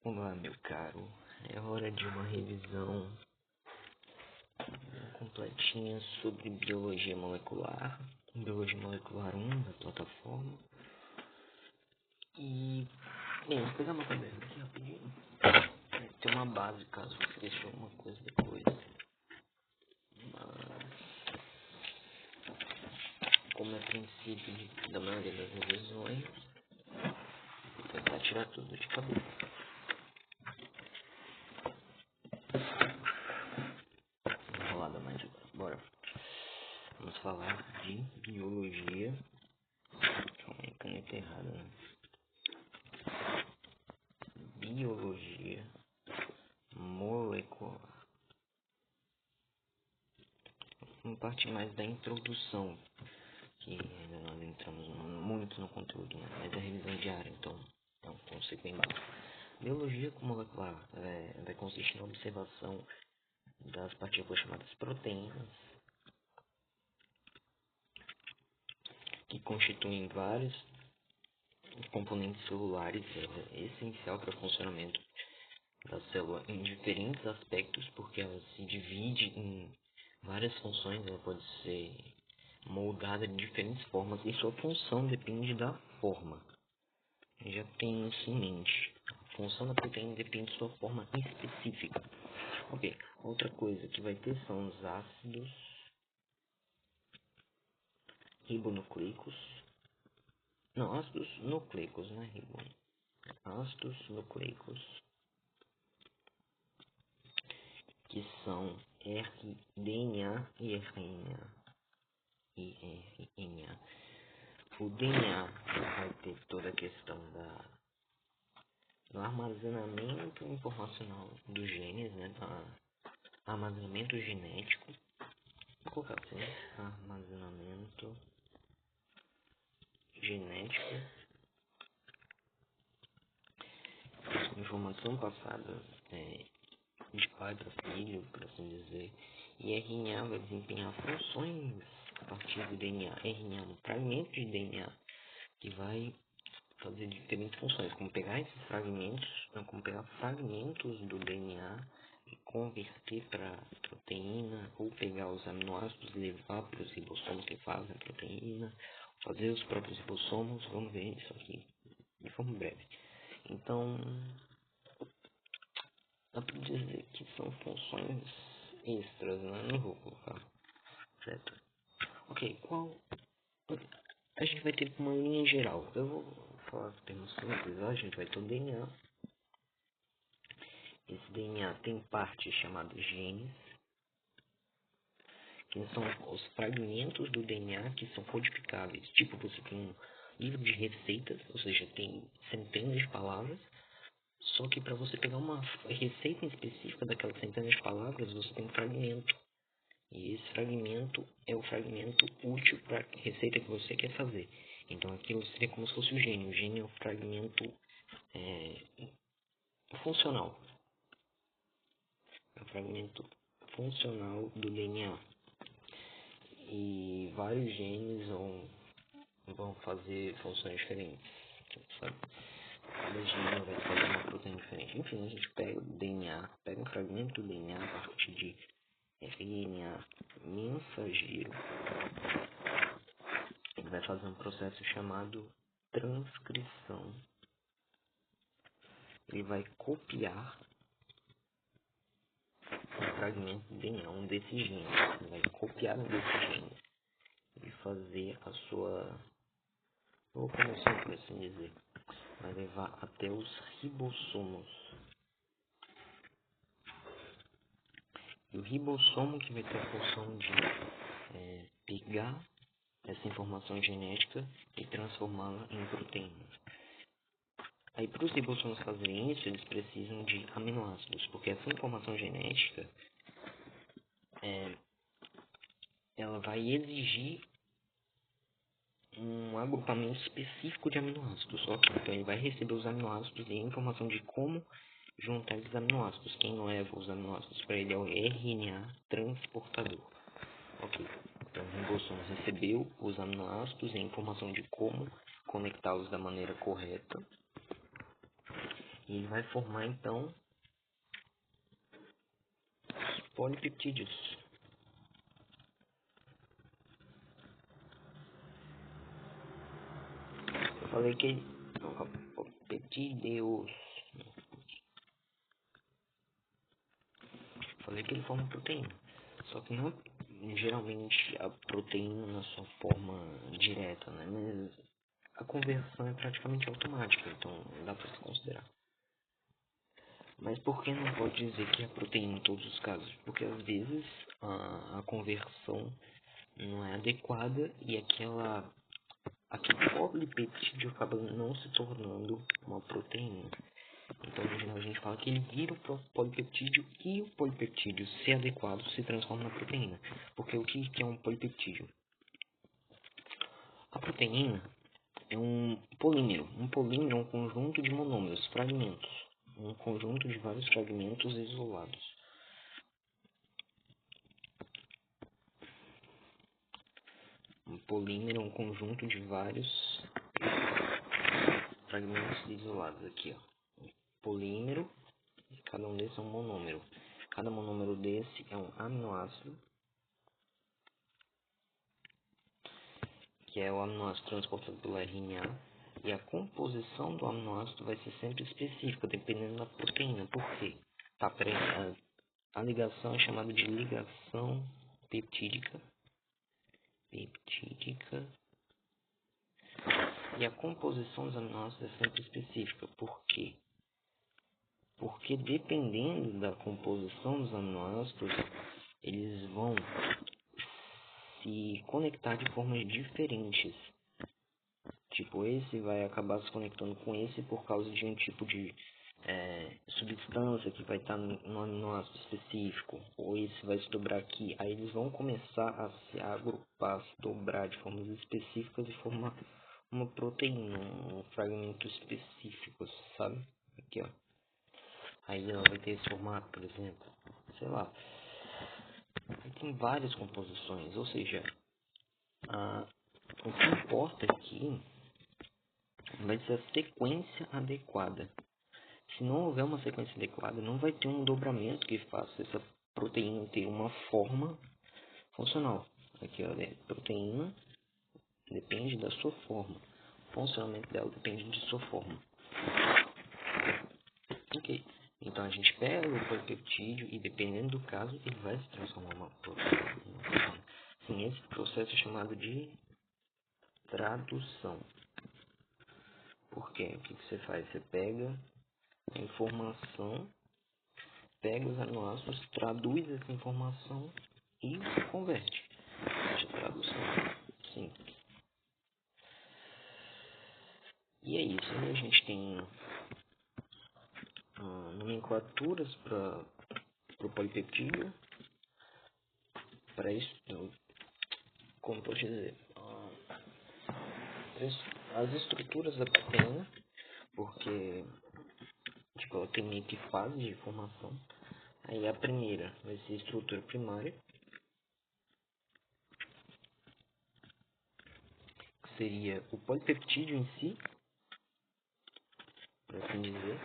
Olá, meu caro. É hora de uma revisão completinha sobre biologia molecular. Biologia molecular 1 da plataforma. E, bem, vou pegar meu caderno aqui rapidinho. Tem uma base caso você deixe alguma coisa depois. Mas, como é princípio da maioria das revisões, vou tentar tirar tudo de cabeça. Enrolada mais agora. Bora. Vamos falar de biologia. Calma aí, caneta errada, né? Biologia molecular. Uma parte mais da introdução, que ainda nós entramos muito no conteúdo, né? Mas é revisão diária, então é um conceito bem básico. Biologia molecular vai consistir na observação das partículas chamadas proteínas, que constituem vários componentes celulares, é essencial para o funcionamento da célula em diferentes aspectos, porque ela se divide em várias funções, ela pode ser moldada de diferentes formas e sua função depende da forma. Já tenho isso em mente. A função da proteína depende de sua forma específica. Ok, outra coisa que vai ter são os ácidos ribonucleicos. Não, ácidos nucleicos, né? Ácidos nucleicos, que são DNA e RNA. O DNA vai ter toda a questão do armazenamento informacional dos genes, né? Armazenamento genético. Vou colocar assim, armazenamento genético. Informação passada de pai para filho, por assim dizer. E RNA vai desempenhar funções a partir do DNA. RNA é um fragmento de DNA que vai fazer diferentes funções, como pegar esses fragmentos, como pegar fragmentos do DNA e converter para proteína, ou pegar os aminoácidos e levar para os ribossomos que fazem a proteína, fazer os próprios ribossomos. Vamos ver isso aqui de forma breve. Então, dá para dizer que são funções extras, né? Não vou colocar, certo? Ok, a gente vai ter uma linha geral. Eu vou falar que temos simples. A gente vai ter o DNA. Esse DNA tem partes chamadas genes, que são os fragmentos do DNA que são codificáveis. Tipo, você tem um livro de receitas, ou seja, tem centenas de palavras, só que para você pegar uma receita específica daquelas centenas de palavras, você tem um fragmento. E esse fragmento é o fragmento útil para a receita que você quer fazer. Então aquilo seria como se fosse o gene. O gene é o fragmento funcional. É o fragmento funcional do DNA. E vários genes vão fazer funções diferentes. Sabe? Cada gene vai fazer uma proteína diferente. Enfim, a gente pega o DNA, pega um fragmento do DNA a partir de RNA mensageiro. Ele vai fazer um processo chamado transcrição. Ele vai copiar um fragmento de DNA, um desses genes. Ele vai copiar um desses genes e fazer a sua locomoção, por assim dizer. Vai levar até os ribossomos. E o ribossomo que vai ter a função de pegar essa informação genética e transformá-la em proteínas. Aí, para os ribossomos fazerem isso, eles precisam de aminoácidos, porque essa informação genética ela vai exigir um agrupamento específico de aminoácidos. Ok? Então, ele vai receber os aminoácidos e a informação de como juntar esses aminoácidos. Quem leva os aminoácidos para ele é o RNA transportador. Ok? Então, o ribossomo recebeu os aminoácidos e a informação de como conectá-los da maneira correta. E ele vai formar então os polipeptídeos. Eu falei que ele... Peptídeos. Falei que ele forma proteína. Só que não geralmente a proteína na sua forma direta, né? Mas a conversão é praticamente automática, então dá para se considerar. Mas por que não pode dizer que é proteína em todos os casos? Porque às vezes a conversão não é adequada e aquele polipeptídeo acaba não se tornando uma proteína. Então, no geral, a gente fala que ele vira o polipeptídeo e o polipeptídeo, se adequado, se transforma na proteína. Porque o que é um polipeptídeo? A proteína é um polímero. Um polímero é um conjunto de monômeros, fragmentos. Um conjunto de vários fragmentos isolados. Um polímero é um conjunto de vários fragmentos isolados. Aqui, ó. Polímero, cada um desses é um monômero. Cada monômero desse é um aminoácido, que é o aminoácido transportado pelo RNA, e a composição do aminoácido vai ser sempre específica, dependendo da proteína. Por quê? A ligação é chamada de ligação peptídica. E a composição dos aminoácidos é sempre específica. Por quê? Porque dependendo da composição dos aminoácidos, eles vão se conectar de formas diferentes. Tipo, esse vai acabar se conectando com esse por causa de um tipo de substância que vai estar no aminoácido específico. Ou esse vai se dobrar aqui. Aí eles vão começar a se agrupar, se dobrar de formas específicas e formar uma proteína, um fragmento específico, sabe? Aqui, ó. Aí ela vai ter esse formato, por exemplo. Sei lá. Aí tem várias composições, ou seja, o que importa aqui vai ser a sequência adequada. Se não houver uma sequência adequada, não vai ter um dobramento que faça essa proteína ter uma forma funcional. Aqui, ó, proteína depende da sua forma. O funcionamento dela depende de sua forma. Ok. Então a gente pega o polipeptídeo e, dependendo do caso, ele vai se transformar em uma proteína. Sim, esse processo é chamado de tradução. Por quê? O que você faz? Você pega a informação, pega os aminoácidos, traduz essa informação e converte. De tradução simples. E é isso. Aí a gente tem nomenclaturas para o polipeptídeo. Para isso, como posso dizer, as estruturas da proteína, porque tipo, ela tem meio que fase de formação. Aí a primeira vai ser a estrutura primária, que seria o polipeptídeo em si, por assim dizer.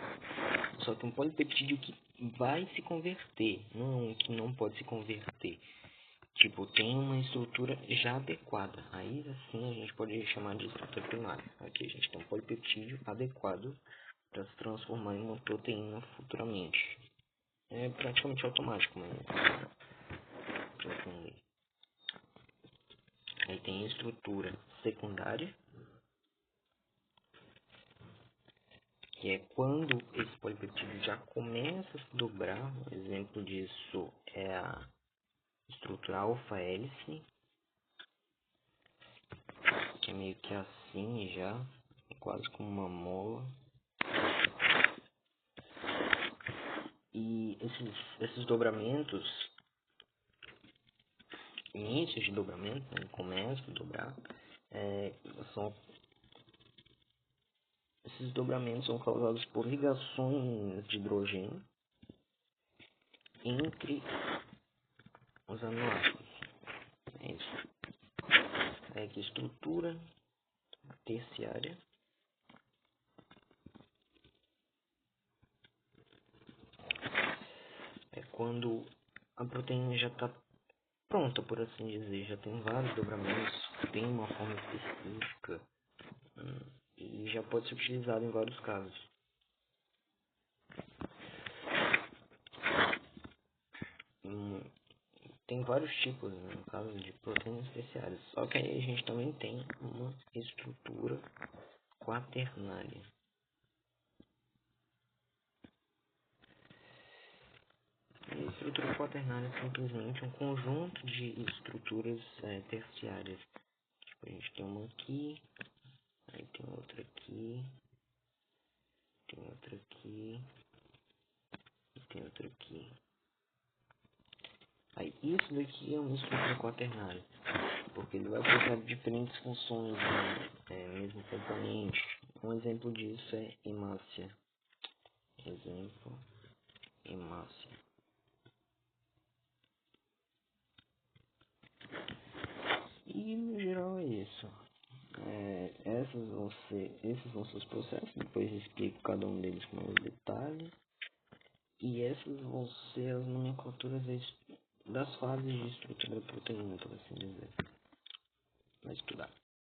Só que um polipeptídeo que vai se converter, não que não pode se converter. Tipo, tem uma estrutura já adequada. Aí assim a gente pode chamar de estrutura primária. Aqui a gente tem um polipeptídeo adequado para se transformar em uma proteína futuramente. É praticamente automático, mas para entender. Aí tem a estrutura secundária, que é quando esse polipeptídeo já começa a se dobrar. Um exemplo disso é a estrutura alfa-hélice, que é meio que assim já, quase como uma mola. E esses dobramentos, inícios de dobramento, né, começa a dobrar, esses dobramentos são causados por ligações de hidrogênio entre os aminoácidos. É isso. É aqui estrutura terciária. quando a proteína já está pronta, por assim dizer, já tem vários dobramentos, tem uma forma específica e já pode ser utilizado em vários casos. Tem vários tipos, né, no caso de proteínas terciárias, só que aí a gente também tem uma estrutura quaternária. E a estrutura quaternária é simplesmente um conjunto de estruturas terciárias. Tipo, a gente tem uma aqui, aí tem outra aqui, tem outra aqui e tem outra aqui. Aí isso daqui é uma estrutura quaternária, porque ele vai precisar de diferentes funções no mesmo componente. Um exemplo disso é hemácia. Exemplo, hemácia. E no geral é isso. Esses vão ser os processos, depois eu explico cada um deles com mais detalhes. E essas vão ser as nomenclaturas das fases de estrutura da proteína, por assim dizer. Vai estudar.